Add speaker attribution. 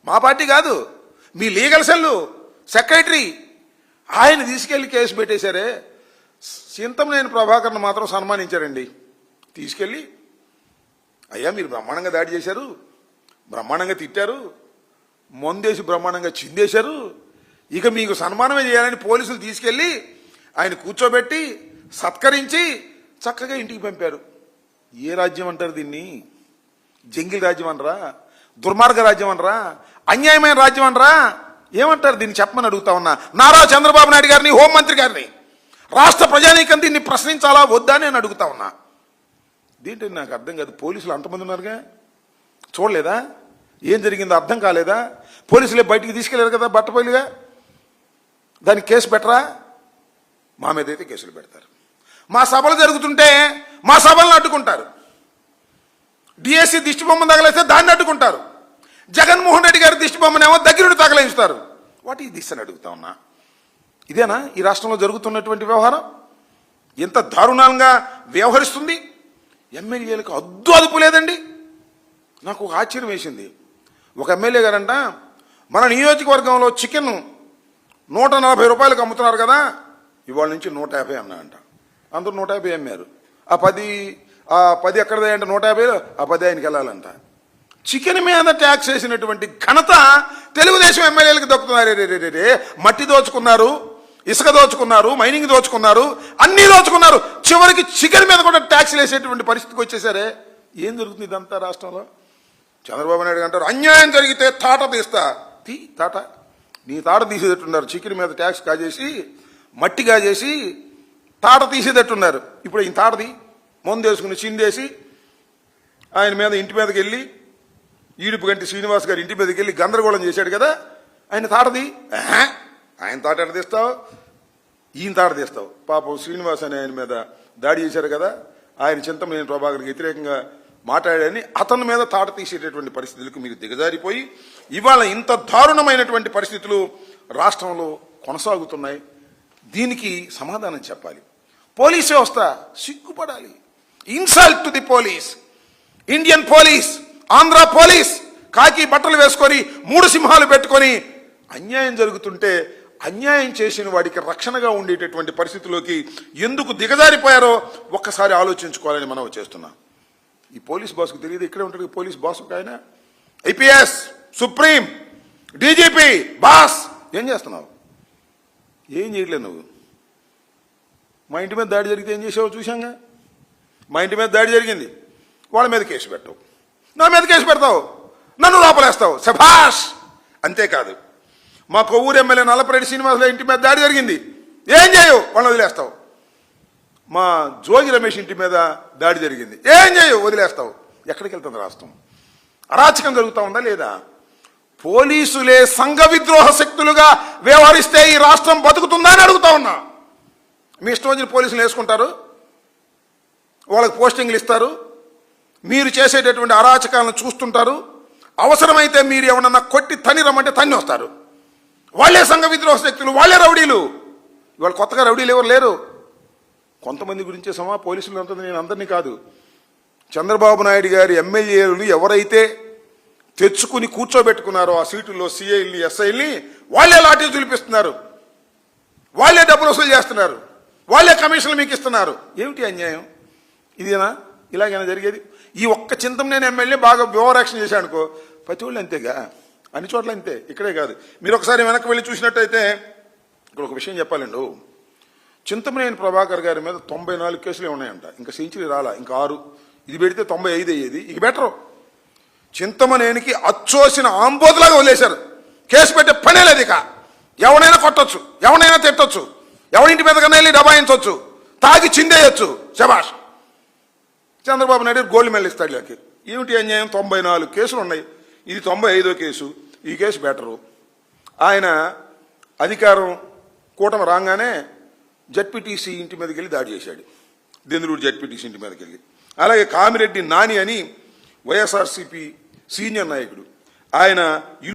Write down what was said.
Speaker 1: మా పార్టీ కాదు, మీ legal cell secretary ఆయన తీసుకెళ్లి కేసు పెట్టేశారే. చింతమనేని ప్రభాకర్ను మాత్రం సన్మానించారండి. తీసుకెళ్ళి అయ్యా మీరు బ్రహ్మాండంగా దాడి చేశారు, బ్రహ్మాండంగా తిట్టారు, మందేసి బ్రహ్మాండంగా చిందేశారు, ఇక మీకు సన్మానమే చేయాలని పోలీసులు తీసుకెళ్లి ఆయన కూర్చోబెట్టి సత్కరించి చక్కగా ఇంటికి పంపారు. ఏ రాజ్యం అంటారు దీన్ని? జంగిల్ రాజ్యం అనరా? దుర్మార్గ రాజ్యం అనరా? అన్యాయమైన రాజ్యం అనరా? ఏమంటారు దీన్ని చెప్పమని అడుగుతా ఉన్నా. నారా చంద్రబాబు నాయుడు గారిని, హోంమంత్రి గారిని, రాష్ట్ర ప్రజానీకం దీన్ని ప్రశ్నించాలా వద్దా అని నేను అడుగుతా ఉన్నా. దీంట్లో నాకు అర్థం కాదు. పోలీసులు అంతమంది ఉన్నారుగా, చూడలేదా? ఏం జరిగిందో అర్థం కాలేదా? పోలీసులే బయటికి తీసుకెళ్లారు కదా బట్టపల్లిగా, దానికి కేసు పెట్టరా? మా మీద అయితే కేసులు పెడతారు. మా సభలు జరుగుతుంటే మా సభలను అడ్డుకుంటారు. డిఎస్సి దిష్టి బొమ్మ తగలేస్తే దాన్ని అడ్డుకుంటారు. జగన్మోహన్ రెడ్డి గారి దిష్టి బొమ్మనేమో దగ్గరుండి తగలేస్తారు. వాట్ ఈ దిస్ అని అడుగుతా ఉన్నా. ఇదేనా ఈ రాష్ట్రంలో జరుగుతున్నటువంటి వ్యవహారం? ఎంత దారుణంగా వ్యవహరిస్తుంది. ఎమ్మెల్యేలకు అద్దు అదుపు లేదండి. నాకు ఒక ఆశ్చర్యం వేసింది. ఒక ఎమ్మెల్యే గారంట, మన నియోజకవర్గంలో చికెన్ 140 రూపాయలకు అమ్ముతున్నారు కదా, ఇవాళ నుంచి 150 అన్నా అంట. అందరూ 150 అమ్మారు. ఆ 10 ఎక్కడదే అంటే 150, ఆ 10 ఆయనకి వెళ్ళాలంట. చికెన్ మీద ట్యాక్స్ వేసినటువంటి ఘనత తెలుగుదేశం ఎమ్మెల్యేలకు దక్కుతున్నారు. రే మట్టి దోచుకున్నారు, ఇసుక దోచుకున్నారు, మైనింగ్ దోచుకున్నారు, అన్నీ దోచుకున్నారు. చివరికి చికెన్ మీద కూడా ట్యాక్స్ వేసేటువంటి పరిస్థితికి వచ్చేసారే. ఏం జరుగుతుంది ఇదంతా రాష్ట్రంలో? చంద్రబాబు నాయుడు అంటారు అన్యాయం జరిగితే తాట తీస్తా. తాట నీ తాట తీసేటట్టున్నారు. చికెన్ మీద ట్యాక్స్ కాజేసి, మట్టి కాజేసి తాట తీసేటట్టున్నారు. ఇప్పుడు ఈయన తాటది మందు వేసుకుని చిందేసి ఆయన మీద ఇంటి మీదకి వెళ్ళి, ఈడుపు గంటి శ్రీనివాస్ గారి ఇంటి మీదకి వెళ్ళి గందరగోళం చేశాడు కదా, ఆయన తాటది. ఆయన తాట ఎట తీస్తావు? ఈయన తాట తీస్తావు. పాపం శ్రీనివాస్ అని ఆయన మీద దాడి చేశారు కదా, ఆయన చింతమనేని ప్రభాకర్కి వ్యతిరేకంగా మాట్లాడాడని అతని మీద తాట తీసేటటువంటి పరిస్థితులకు మీరు దిగజారిపోయి ఇవాళ ఇంత దారుణమైనటువంటి పరిస్థితులు రాష్ట్రంలో కొనసాగుతున్నాయి. దీనికి సమాధానం చెప్పాలి. పోలీస్ వ్యవస్థ సిగ్గుపడాలి. Insult to the police. Indian police, Andhra police కాకి బట్టలు వేసుకొని 3 సింహాలు పెట్టుకొని అన్యాయం జరుగుతుంటే అన్యాయం చేసిన వాడికి రక్షణగా ఉండేటటువంటి పరిస్థితిలోకి ఎందుకు దిగజారిపోయారో ఒక్కసారి ఆలోచించుకోవాలని మనం చేస్తున్నాం. ఈ పోలీస్ బాస్కు తెలియదు, ఇక్కడే ఉంటాడు పోలీస్ బాస్ ఒక ఆయన. ఐపీఎస్, సుప్రీం, డీజీపీ బాస్ ఏం చేస్తున్నావు? ఏం చేయట్లేదు నువ్వు. మా ఇంటి మీద దాడి జరిగితే ఏం చేసావో చూశాంగా. మా ఇంటి మీద దాడి జరిగింది, వాళ్ళ మీద కేసు పెట్టవు, నా మీద కేసు పెడతావు, నన్ను లోపలేస్తావు. శభాష్. అంతేకాదు, మా కొవ్వూరు ఎమ్మెల్యే నల్లపరెడ్డి శ్రీనివాసుల ఇంటి మీద దాడి జరిగింది, ఏం చేయవు, వాళ్ళని వదిలేస్తావు. మా జోగి రమేష్ ఇంటి మీద దాడి జరిగింది, ఏం చేయవు, వదిలేస్తావు. ఎక్కడికి వెళ్తుంది రాష్ట్రం? అరాచకం జరుగుతూ ఉందా లేదా? పోలీసులే సంఘ విద్రోహ శక్తులుగా వ్యవహరిస్తే ఈ రాష్ట్రం బతుకుతుందా అని అడుగుతా ఉన్నా. మీ ఇష్టం వచ్చిన పోలీసులు వేసుకుంటారు, వాళ్ళకి పోస్టింగ్లు ఇస్తారు, మీరు చేసేటటువంటి అరాచకాలను చూస్తుంటారు. అవసరమైతే మీరు ఎవరన్నా కొట్టి తని రమ్మంటే తన్ని వస్తారు. వాళ్లే సంఘ విద్రోహ శక్తులు, వాళ్లే రౌడీలు. ఇవాళ కొత్తగా రౌడీలు ఎవరు లేరు. కొంతమంది గురించే పోలీసులు అంటుంది, నేను అందరినీ కాదు. చంద్రబాబు నాయుడు గారి ఎమ్మెల్యేలు ఎవరైతే తెచ్చుకుని కూర్చోబెట్టుకున్నారో ఆ సీటుల్లో సిఐల్ని, ఎస్ఐల్ని, వాళ్లే లాఠీలు చూపిస్తున్నారు, వాళ్లే డబ్బులు వసూలు చేస్తున్నారు, వాళ్లే కమిషన్లు మీకు ఇస్తున్నారు. ఏమిటి అన్యాయం? ఇదేనా ఇలాగైనా జరిగేది? ఈ ఒక్క చింతమనేని ఎమ్మెల్యే బాగా ఓవర్ యాక్షన్ చేశాడు అనుకో, ప్రతి వాళ్ళు అంతేగా, అన్ని చోట్ల అంతే, ఇక్కడే కాదు. మీరు ఒకసారి వెనక్కి వెళ్ళి చూసినట్టయితే ఇక్కడ ఒక విషయం చెప్పాలండి. చింతమనేని ప్రభాకర్ గారి మీద 94 కేసులు ఉన్నాయంట. ఇంకా సెంచరీ రాలా, ఇంకా 6. ఇది పెడితే 95 అయ్యేది. ఇక బెటరు. చింతమనేనికి అచ్చోసిన ఆంబోతులాగా వదిలేశారు. కేసు పెట్టే పనే లేదు. ఇక ఎవడైనా కొట్టొచ్చు, ఎవడైనా తిట్టొచ్చు, ఎవడింటి మీద కన్నా వెళ్ళి డబాయించవచ్చు, తాగి చిందేయచ్చు. శబాష్. చంద్రబాబు నాయుడు గోల్డ్ మెడల్ ఇస్తాడు. వీళ్ళకి ఏమిటి అన్యాయం? 94 కేసులు ఉన్నాయి, ఇది 95వ కేసు. ఈ కేసు బెటరు. ఆయన అధికారం కూటమి రాగానే జడ్పీటీసీ ఇంటి మీదకి వెళ్ళి దాడి చేశాడు. దెందులూరు జడ్పీటీసీ ఇంటి మీదకి వెళ్ళి. అలాగే కామిరెడ్డి నాని అని వైఎస్ఆర్సీపీ సీనియర్ నాయకుడు, ఆయన